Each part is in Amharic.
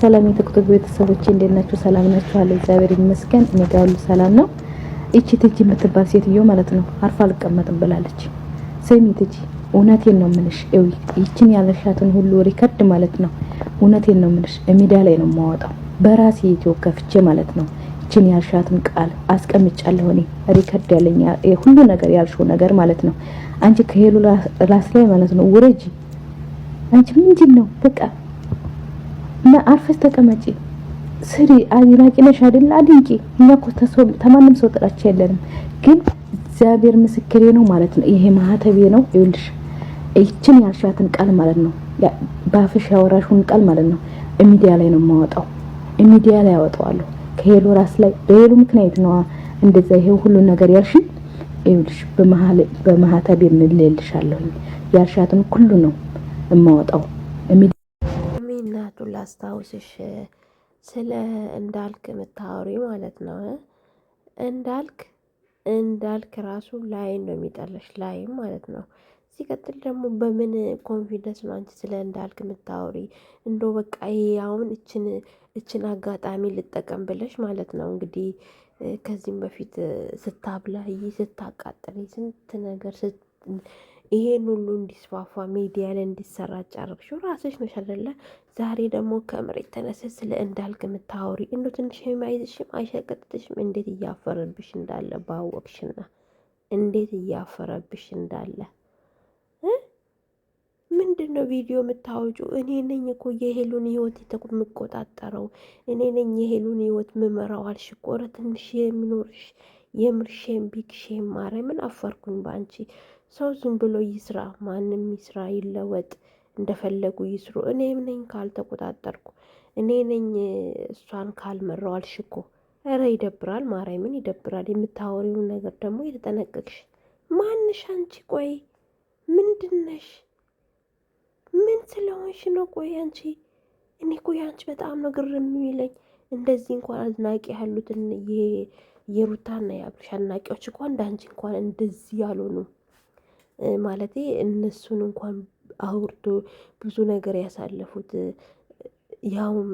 ሰላም የቲክቶክ ቤተሰቦች እንዴት ናችሁ? ሰላም ናችሁ? አለ እግዚአብሔር ይመስገን እኔ ጋር ሁሉ ሰላም ነው። እቺ ትጂ የምትባል ሴትዮ ማለት ነው አርፋ አልቀመጥም ብላለች። ስሚ ትጂ እውነቴን ነው የምልሽ፣ ይቺን ያለሻትን ሁሉ ሪከርድ ማለት ነው እውነቴን ነው የምልሽ ሚዲያ ላይ ነው የማወጣው በራሴ ዩቲዩብ ከፍቼ ማለት ነው። ይቺን ያልሻትን ቃል አስቀምጫለሁ እኔ ሪከርድ ያለኝ ሁሉ ነገር ያልሽው ነገር ማለት ነው። አንቺ ከሄሉ ራስ ላይ ማለት ነው ውረጂ። አንቺ ምንድን ነው በቃ እና አርፈሽ ተቀመጪ ስሪ። አድናቂ ነሽ አይደል? አድንቂ። እኛ እኮ ተማንም ሰው ጥላቻ የለንም፣ ግን እግዚአብሔር ምስክሬ ነው ማለት ነው። ይሄ ማህተቤ ነው። ይኸውልሽ ይችን ያልሻትን ቃል ማለት ነው ባፍሽ ያወራሽውን ቃል ማለት ነው ሚዲያ ላይ ነው የማወጣው፣ ሚዲያ ላይ አወጣዋለሁ። ከሄሉ ራስ ላይ በሄሉ ምክንያት ነው እንደዛ ይሄ ሁሉ ነገር ያልሽኝ። ይኸውልሽ በማህተቤ ምልልሻለሁ ያልሻትን ሁሉ ነው የማወጣው። እናቱ ላስታውስሽ ስለ እንዳልክ የምታወሪ ማለት ነው። እንዳልክ ራሱ ላይን ነው የሚጠለሽ ላይም ማለት ነው። ሲቀጥል ደግሞ በምን ኮንፊደንስ ነው አንቺ ስለ እንዳልክ የምታወሪ? እንደው በቃ ይሄ አሁን እችን አጋጣሚ ልጠቀም ብለሽ ማለት ነው እንግዲህ ከዚህም በፊት ስታብላይ ስታቃጥል ስንት ነገር ይሄን ሁሉ እንዲስፋፋ ሚዲያ ላይ እንዲሰራጭ አደረግሽው ራስሽ ነሽ አይደለ? ዛሬ ደግሞ ከመሬት ተነስተሽ ስለ እንዳልክ የምታወሪ እንደው ትንሽ የማይዝሽም አይሸቀጥጥሽም? እንዴት እያፈረብሽ እንዳለ ባወቅሽና እንዴት እያፈረብሽ እንዳለ ምንድን ነው ቪዲዮ የምታወጪው? እኔ ነኝ እኮ የሄሉን ህይወት የምቆጣጠረው እኔ ነኝ የሄሉን ህይወት ምመራው አልሽ እኮ። ኧረ ትንሽ የሚኖርሽ የምርሼም ቢክሼም ማርያምን አፈርኩኝ በአንቺ። ሰው ዝም ብሎ ይስራ፣ ማንም ይስራ ይለወጥ፣ እንደፈለጉ ይስሩ። እኔ ነኝ ካልተቆጣጠርኩ፣ እኔ ነኝ እሷን ካልመራው አልሽ እኮ። ኧረ ይደብራል፣ ማርያምን ይደብራል። የምታወሪውን ነገር ደግሞ የተጠነቀቅሽ ማንሽ አንቺ? ቆይ ምንድነሽ? ምን ስለሆንሽ ነው? ቆይ አንቺ እኔ እኮ ያንቺ በጣም ነው ግርም የሚለኝ። እንደዚህ እንኳን አድናቂ ያሉትን የሩታና የአብርሽ አድናቂዎች እንኳን እንዳንቺ እንኳን እንደዚህ ያልሆኑ ማለቴ እነሱን እንኳን አውርቶ ብዙ ነገር ያሳለፉት ያውም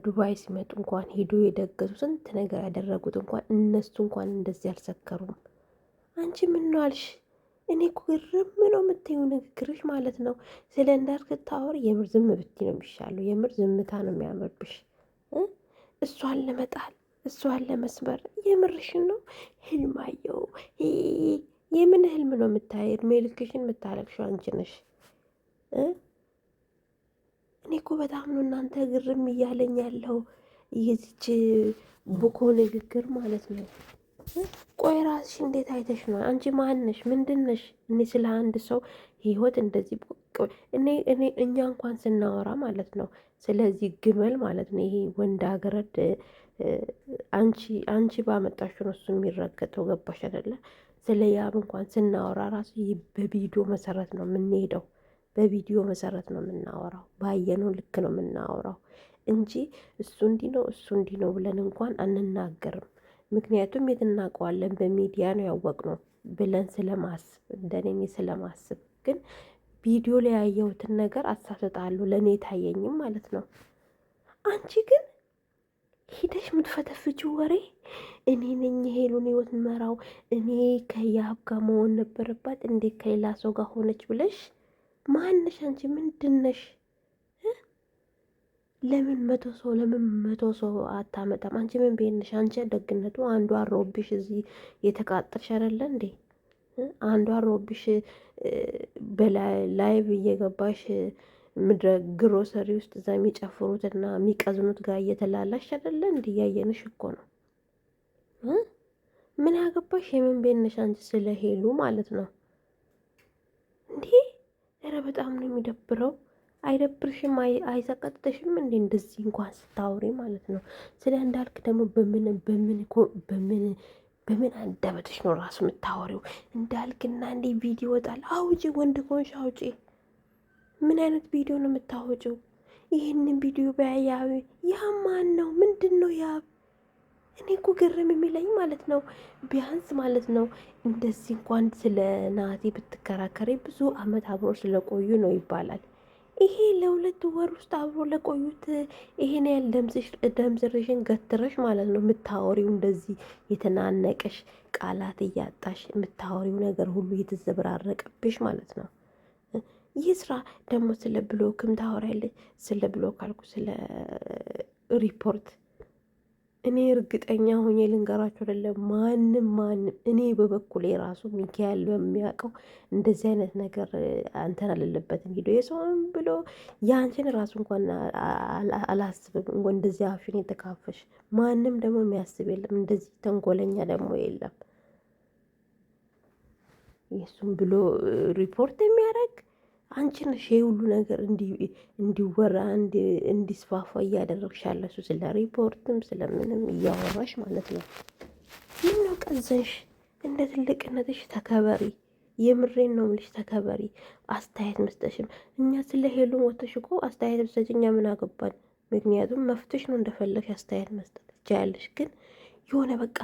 ዱባይ ሲመጡ እንኳን ሄዶ የደገሱ ስንት ነገር ያደረጉት እንኳን እነሱ እንኳን እንደዚህ አልሰከሩም። አንቺ ምን ነው አልሽ? እኔ እኮ ግርም ነው የምትይው ንግግርሽ ማለት ነው። ስለ እንዳልክ ታወር የምር ዝም ብትይ ነው የሚሻለው። የምር ዝምታ ነው የሚያምርብሽ። እሷን ለመጣል እሷን ለመስበር የምርሽን ነው። ህልማየው የምን ህልም ነው የምታይ? እድሜ ልክሽን የምታለቅሽው አንቺ ነሽ። እኔ እኮ በጣም ነው እናንተ ግርም እያለኝ ያለው የዚች ቡኮ ንግግር ማለት ነው። ቆይ ራስሽ እንዴት አይተሽ ነው? አንቺ ማንሽ? ምንድነሽ? እኔ ስለ አንድ ሰው ህይወት እንደዚህ እኛ እንኳን ስናወራ ማለት ነው ስለዚህ ግመል ማለት ነው ይሄ ወንድ አገረድ አንቺ ባመጣሽ ነው እሱ የሚረገጠው። ገባሽ አይደለ? ስለ ያብ እንኳን ስናወራ ራሱ በቪዲዮ መሰረት ነው የምንሄደው። በቪዲዮ መሰረት ነው የምናወራው። ባየነው ልክ ነው የምናወራው እንጂ እሱ እንዲህ ነው እሱ እንዲህ ነው ብለን እንኳን አንናገርም። ምክንያቱም የት እናውቀዋለን? በሚዲያ ነው ያወቅነው ብለን ስለማስብ እንደኔ ስለማስብ ግን ቪዲዮ ላይ ያየሁትን ነገር አሳስጣለሁ ለእኔ ታየኝም ማለት ነው። አንቺ ግን ሂደሽ የምትፈተፍችው ወሬ እኔ ነኝ የሄሉን ህይወት መራው፣ እኔ ከያብ ጋር መሆን ነበረባት እንዴት ከሌላ ሰው ጋር ሆነች ብለሽ ማንሽ? አንቺ ምንድነሽ? ለምን መቶ ሰው አታመጣም? አንቺ ምን ቤንሽ? አንቺ ደግነቱ አንዱ አሮብሽ እዚህ የተቃጠልሽ አይደለ እንዴ? አንዱ አሮብሽ በላይቭ እየገባሽ ምድረ ግሮሰሪ ውስጥ እዛ የሚጨፍሩትና የሚቀዝኑት ጋር እየተላላሽ አይደለ እንዴ? እያየንሽ እኮ ነው። ምን ያገባሽ? የምን ቤንሽ አንቺ ስለ ሄሉ ማለት ነው እንዴ? ኧረ በጣም ነው የሚደብረው። አይደብርሽም? አይሰቀጥሽም እንዴ? እንደዚህ እንኳን ስታወሪ ማለት ነው። ስለ እንዳልክ ደግሞ በምን አንደበትሽ ነው ራሱ የምታወሪው? እንዳልክና እንዴ ቪዲዮ ወጣል። አውጪ፣ ወንድ ኮንሽ አውጪ። ምን አይነት ቪዲዮ ነው የምታወጪው? ይህንን ቪዲዮ በያያዊ ያ ማን ነው? ምንድን ነው ያ? እኔ እኮ ግርም የሚለኝ ማለት ነው ቢያንስ ማለት ነው እንደዚህ እንኳን ስለ ናቲ ብትከራከሪ ብዙ አመት አብሮ ስለቆዩ ነው ይባላል። ይሄ ለ2 ወር ውስጥ አብሮ ለቆዩት ይሄን ያህል ደምዝርሽን ገትረሽ ማለት ነው የምታወሪው፣ እንደዚህ የተናነቀሽ ቃላት እያጣሽ የምታወሪው ነገር ሁሉ እየተዘበራረቀብሽ ማለት ነው። ይህ ስራ ደግሞ ስለ ብሎክም ታወሪያለሽ። ስለ ብሎክ አልኩ፣ ስለ ሪፖርት እኔ እርግጠኛ ሆኜ ልንገራችሁ አይደለም ማንም እኔ በበኩሌ ራሱ ሚካኤል በሚያውቀው እንደዚህ አይነት ነገር አንተን አልለበትም ሂዶ የሰውን ብሎ ያንቺን ራሱ እንኳን አላስብም። እንደዚህ አፍሽን የተካፈሽ ማንም ደግሞ የሚያስብ የለም። እንደዚህ ተንኮለኛ ደግሞ የለም። የሱም ብሎ ሪፖርት የሚያደርግ አንቺ ነሽ ሁሉ ነገር እንዲወራ እንዲስፋፋ እያደረግሽ ያለሱ፣ ስለ ሪፖርትም ስለምንም እያወራሽ ማለት ነው። ምን ነው ቀዘንሽ? እንደ ትልቅነትሽ ተከበሪ። የምሬን ነው የምልሽ፣ ተከበሪ። አስተያየት መስጠሽም እኛ ስለ ሄሉ ሞተሽ እኮ አስተያየት መስጠሽ እኛ ምን አገባን? ምክንያቱም መፍትሽ ነው እንደፈለግሽ አስተያየት መስጠት ትችያለሽ። ግን የሆነ በቃ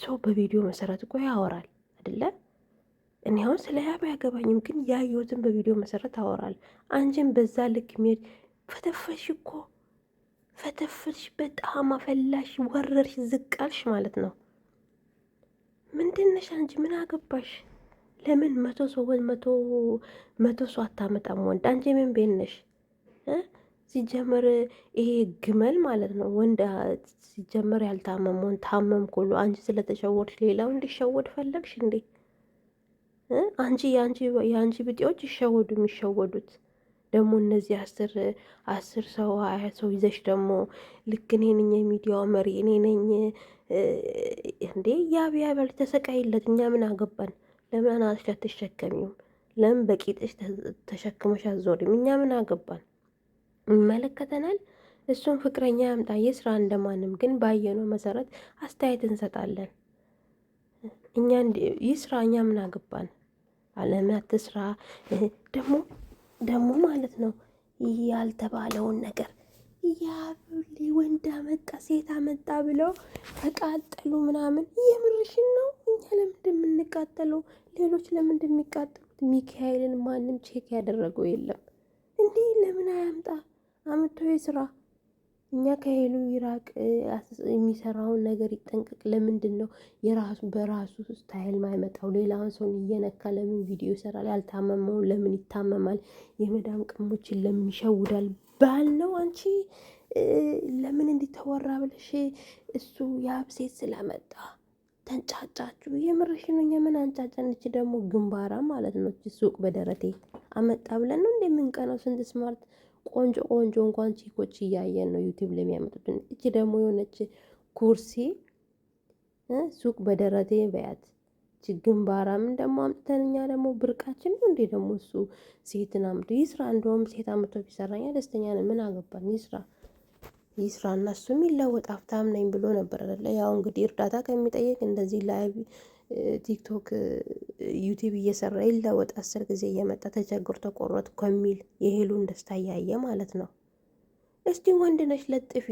ሰው በቪዲዮ መሰረት እኮ ያወራል አይደለ? እኔ አሁን ስለ ያብ አያገባኝም፣ ግን ያየሁትን በቪዲዮ መሰረት አወራል። አንቺን በዛ ልክ ሚሄድ ፈተፈሽ እኮ ፈተፈሽ፣ በጣም አፈላሽ፣ ወረርሽ፣ ዝቃልሽ ማለት ነው። ምንድነሽ አንቺ? ምን አገባሽ? ለምን መቶ ሰው አታመጣም ወንድ? አንቺ ምን ቤት ነሽ? ሲጀመር ይሄ ግመል ማለት ነው ወንድ ሲጀመር ያልታመመውን ታመምኩ ሁሉ አንቺ ስለተሸወድሽ ሌላው እንዲሸወድ ፈለግሽ እንዴ? አንቺ የአንቺ ብጤዎች ይሸወዱ የሚሸወዱት ደግሞ እነዚህ 10 ሰው 20 ሰው ይዘሽ ደግሞ ልክ እኔ ነኝ የሚዲያው መሪ እኔ ነኝ እንዴ? ያብ ተሰቃይለት፣ እኛ ምን አገባን? ለምን አናትሽ አትሸከሚም? ለምን በቂጥሽ ተሸክመሽ አዞሪም? እኛ ምን አገባን? ይመለከተናል። እሱን ፍቅረኛ ያምጣ የስራ እንደማንም፣ ግን ባየነው መሰረት አስተያየት እንሰጣለን። እኛ ይስራ፣ እኛ ምን አገባን? አለም አትስራ። ደግሞ ማለት ነው ያልተባለውን ነገር ያብሊ ወንድ አመጣ ሴት አመጣ ብለው ተቃጠሉ ምናምን። የምርሽን ነው? እኛ ለምንድን የምንቃጠለው? ሌሎች ለምንድን የሚቃጠሉት? ሚካኤልን ማንም ቼክ ያደረገው የለም። እንዲህ ለምን አያምጣ? አምጥቶ ይስራ። እኛ ከሄሉ ይራቅ፣ የሚሰራውን ነገር ይጠንቀቅ። ለምንድን ነው በራሱ ስታይል ማይመጣው? ሌላውን ሰውን እየነካ ለምን ቪዲዮ ይሰራል? ያልታመመውን ለምን ይታመማል? የመዳም ቅሞችን ለምን ይሸውዳል? ባል ነው አንቺ ለምን እንዲተወራ ብለሽ እሱ የአብ ሴት ስለመጣ ተንጫጫችሁ። የምርሽ ነው? እኛ ምን አንጫጫን? እቺ ደግሞ ግንባራ ማለት ነው። ሱቅ በደረቴ አመጣ ብለን ነው እንደምንቀነው? ስንት ስማርት ቆንጆ እንኳን ቺኮች እያየን ነው ዩቲዩብ ለሚያመጡትን። እቺ ደግሞ የሆነች ኩርሲ ሱቅ በደረቴ በያት። እቺ ግንባራምን ደግሞ አምጥተን እኛ ደግሞ ብርቃችን ነው እንዴ? ደግሞ እሱ ሴትን አምጡ ይስራ። እንደውም ሴት አምጥቶ ቢሰራኛ ደስተኛ ነን። ምን አገባን? ይስራ እና እሱም ይለወጥ። ሀብታም ነኝ ብሎ ነበር አይደለ? ያው እንግዲህ እርዳታ ከሚጠየቅ እንደዚህ ላይቭ ቲክቶክ ዩቲዩብ እየሰራ ይለወጥ። 10 ጊዜ እየመጣ ተቸግሮ ተቆረጥ ከሚል የሄሉን ደስታ እያየ ማለት ነው። እስቲ ወንድ ነሽ ለጥፊ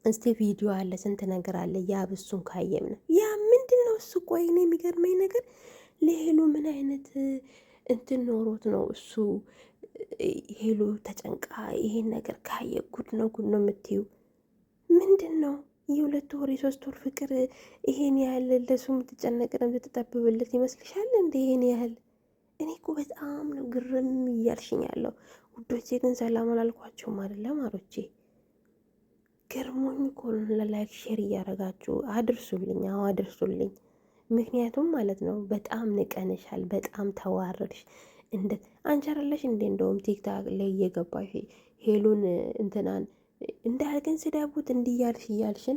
እስቲ ቪዲዮ አለ፣ ስንት ነገር አለ። ያብ እሱን ካየም ነው ያ ምንድን ነው እሱ? ቆይ እኔ የሚገርመኝ ነገር ለሄሉ ምን አይነት እንትን ኖሮት ነው እሱ ሄሉ ተጨንቃ ይሄን ነገር ካየ ጉድ ነው የምትዩ? ምንድን ነው የ2 ወር የ3 ወር ፍቅር ይሄን ያህል ለሱ የምትጨነቅ ነው የምትጠብብለት ይመስልሻል እንዴ? ይሄን ያህል እኔ እኮ በጣም ነው ግርም እያልሽኝ ያለው ውዶቼ። ግን ሰላም አላልኳቸውም አይደለም አሮቼ? ገርሞኝ እኮ ነው። ለላይክ ሼር እያደረጋችሁ አድርሱልኝ። አዎ አድርሱልኝ። ምክንያቱም ማለት ነው በጣም ንቀንሻል፣ በጣም ተዋረድሽ። እንደ አንቺ አይደለሽ እንዴ እንደውም ቲክታክ ላይ እየገባሽ ሄሉን እንትናን እንዳልገን ስደቡት እያልሽን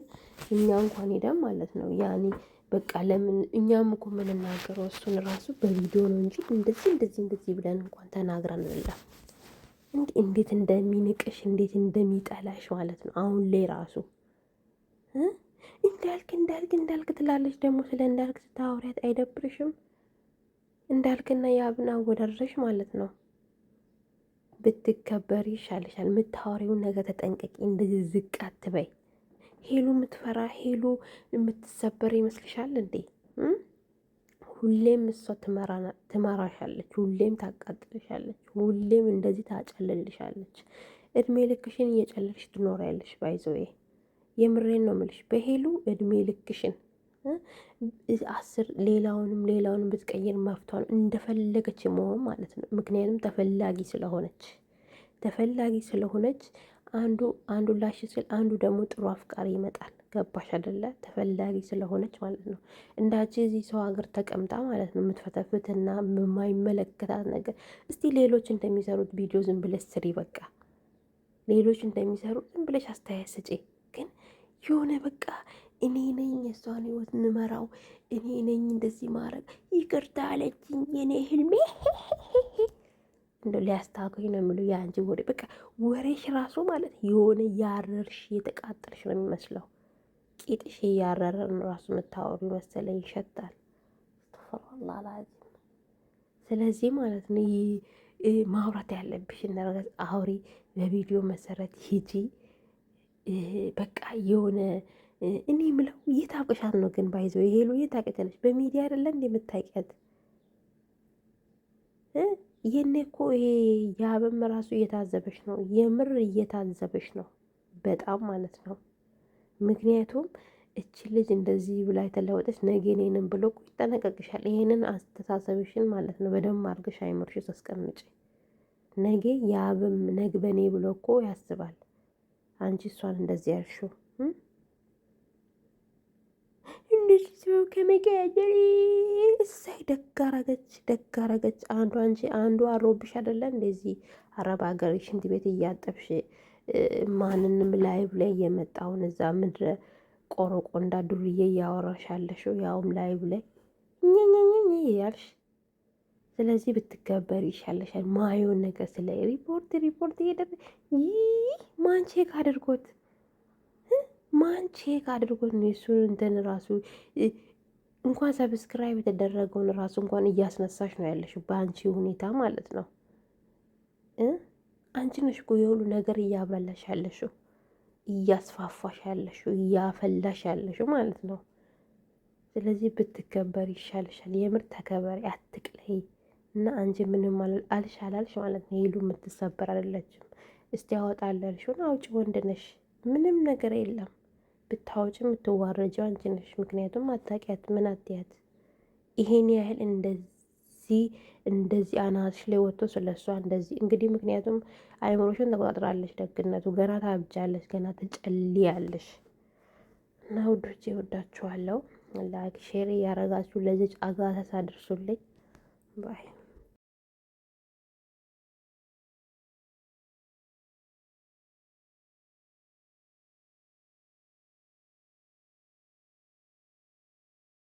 እኛ እንኳን ሄደን ማለት ነው ያኔ በቃ ለምን እኛም እኮ የምንናገረው እሱን ራሱ በቪዲዮ ነው እንጂ እንደዚህ ብለን እንኳን ተናግረን አይደለም። እንዴት እንደሚንቅሽ እንዴት እንደሚጠላሽ ማለት ነው። አሁን ላይ ራሱ እንዳልክ ትላለች። ደግሞ ስለ እንዳልክ ስታወሪያት አይደብርሽም? እንዳልክና ያብን አወዳድረሽ ማለት ነው። ብትከበሪ ይሻልሻል። የምታወሪውን ነገር ተጠንቀቂ። እንደዚህ ዝቅ አትበይ። ሄሉ የምትፈራ ሄሉ የምትሰበር ይመስልሻል እንዴ? ሁሌም እሷ ትመራሻለች፣ ሁሌም ታቃጥልሻለች፣ ሁሌም እንደዚህ ታጨልልሻለች። እድሜ ልክሽን እየጨለልሽ ትኖሪያለሽ። ባይዘዌ የምሬን ነው ምልሽ። በሄሉ እድሜ ልክሽን 10 ሌላውንም ብትቀይር መፍቷን እንደፈለገች መሆን ማለት ነው። ምክንያቱም ተፈላጊ ስለሆነች አንዱ ላሽ ስል አንዱ ደግሞ ጥሩ አፍቃሪ ይመጣል። ገባሽ አይደለ? ተፈላጊ ስለሆነች ማለት ነው። እንዳቺ እዚህ ሰው ሀገር ተቀምጣ ማለት ነው የምትፈተፍትና የማይመለከታት ነገር። እስቲ ሌሎች እንደሚሰሩት ቪዲዮ ዝም ብለሽ ስሪ። በቃ ሌሎች እንደሚሰሩት ዝም ብለሽ አስተያየት ስጪ። ግን የሆነ በቃ እኔ ነኝ የሷን ህይወት ምመራው፣ እኔ ነኝ እንደዚህ ማድረግ፣ ይቅርታ አለችኝ የኔ ህልሜ እንደ ሊያስታውቀኝ ነው የሚሉ የአንቺ ወሬ በቃ ወሬሽ ራሱ ማለት የሆነ ያረርሽ የተቃጠልሽ ነው የሚመስለው። ቂጥሽ እያረረን ራሱ የምታወሩ መሰለኝ፣ ይሸታል። ተፈራላላዚም። ስለዚህ ማለት ነው ማውራት ያለብሽ ነገር አውሪ፣ በቪዲዮ መሰረት ሂጂ። በቃ የሆነ እኔ ምለው እየታወቅሻት ነው ግን ባይዘው የሄሉ እየታወቀቻለች በሚዲያ አይደለ እንደ የምታውቂያት ይሄኔ እኮ ይሄ ያብም ራሱ እየታዘበሽ ነው፣ የምር እየታዘበሽ ነው በጣም ማለት ነው። ምክንያቱም እች ልጅ እንደዚህ ብላ የተለወጠች ነገ እኔንም ብሎ ይጠነቀቅሻል። ይሄንን አስተሳሰብሽን ማለት ነው በደንብ አድርገሽ አይምርሽ ተስቀምጪ። ነገ ያብም ነግበኔ ብሎ እኮ ያስባል። አንቺ እሷን እንደዚህ ያልሽው እንደዚህ ሰው ከመቀያየር እሳይ ደጋረገች። አንዱ አሮብሽ አይደለ እንደዚህ አረብ ሀገር ሽንት ቤት እያጠብሽ ማንንም ላይቭ ላይ እየመጣውን እዛ ምድረ ቆረቆንዳ ዱርዬ እያወራሻለሽው ያውም ላይቭ ላይ ኘኘኘኘ ያልሽ። ስለዚህ ብትከበር ይሻለሻል። ማየውን ነገር ስለ ሪፖርት እየደረ ማን ቼክ አድርጎት ነው የሱን እንትን ራሱ እንኳን ሰብስክራይብ የተደረገውን ራሱ እንኳን እያስነሳሽ ነው ያለሽው በአንቺ ሁኔታ ማለት ነው። አንቺ ነሽ እኮ የሁሉ ነገር እያበላሽ ያለሽው፣ እያስፋፋሽ ያለሽው፣ እያፈላሽ ያለሽው ማለት ነው። ስለዚህ ብትከበር ይሻልሻል። የምር ተከበሪ፣ አትቅለይ። እና አንቺ ምንም አልሽ ማለት ነው። ሄሉ የምትሰበር አይደለችም። እስቲ ያወጣል ያልሽውን አውጪ። ወንድ ነሽ፣ ምንም ነገር የለም። ብታወጪ የምትዋረጀው አንቺ ነሽ። ምክንያቱም አታውቂያት፣ ምን አትያት። ይሄን ያህል እንደዚህ አናትሽ ላይ ወጥቶ ስለሷ እንደዚህ እንግዲህ፣ ምክንያቱም አይምሮሽን ተቆጣጥራለች። ደግነቱ ገና ታብጃለሽ፣ ገና ትጨልያለሽ። እና ውዶቼ እወዳችኋለሁ። ላይክ ሼር እያረጋችሁ ለዚች አጋተስ አድርሱልኝ ባይ